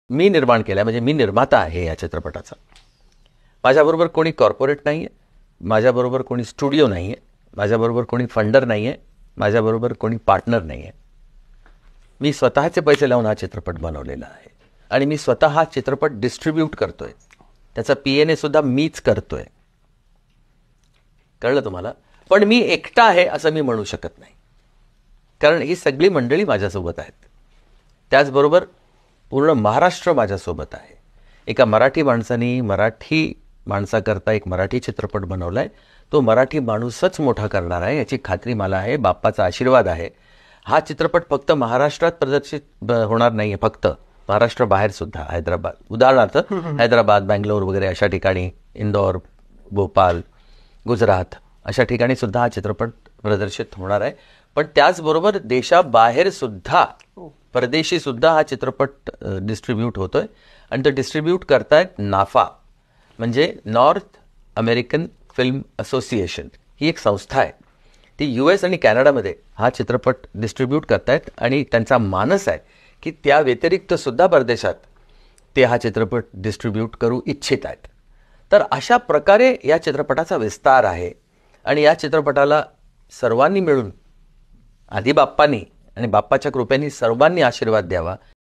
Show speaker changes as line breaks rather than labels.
मी निर्माण केला, म्हणजे मी निर्माता आहे या चित्रपटाचा. माझ्याबरोबर कोणी कॉर्पोरेट नाही आहे, माझ्याबरोबर कोणी स्टुडिओ नाही आहे, माझ्याबरोबर कोणी फंडर नाही आहे, माझ्याबरोबर कोणी पार्टनर नाही आहे. मी स्वतःचे पैसे लावून हा चित्रपट बनवलेला आहे आणि मी स्वतः हा चित्रपट डिस्ट्रीब्यूट करतोय. त्याचा P&A सुद्धा मीच करतोय. कळलं तुम्हाला? पण मी एकटा आहे असं मी म्हणू शकत नाही, कारण ही सगळी मंडळी माझ्यासोबत आहेत. त्याचबरोबर पूर्ण महाराष्ट्र माझ्यासोबत आहे. एका मराठी माणसाने मराठी माणसाकरता एक मराठी चित्रपट बनवला आहे. तो मराठी माणूसच मोठा करणार आहे याची खात्री मला आहे. बाप्पाचा आशीर्वाद आहे. हा चित्रपट फक्त महाराष्ट्रात प्रदर्शित होणार नाही आहे, फक्त महाराष्ट्राबाहेर सुद्धा. हैदराबाद उदाहरणार्थ, हैदराबाद, बँगलोर वगैरे अशा ठिकाणी, इंदौर, भोपाल, गुजरात अशा ठिकाणी सुद्धा हा चित्रपट प्रदर्शित होणार आहे. पण त्याचबरोबर देशाबाहेर सुद्धा, परदेशी सुद्धा हा चित्रपट डिस्ट्रीब्यूट होतोय आणि तो डिस्ट्रीब्यूट करतायत नाफा, म्हणजे नॉर्थ अमेरिकन फिल्म असोसिएशन. ही एक संस्था आहे. ती US आणि कॅनडामध्ये हा चित्रपट डिस्ट्रीब्यूट करतायत आणि त्यांचा मानस आहे की त्या व्यतिरिक्त सुद्धा परदेशात ते हा चित्रपट डिस्ट्रीब्यूट करू इच्छित आहेत. तर अशा प्रकारे या चित्रपटाचा विस्तार आहे आणि या चित्रपटाला सर्वांनी मिळून, आधी बाप्पांनी आणि बाप्पाच्या कृपेने सर्वांनी आशीर्वाद द्यावा.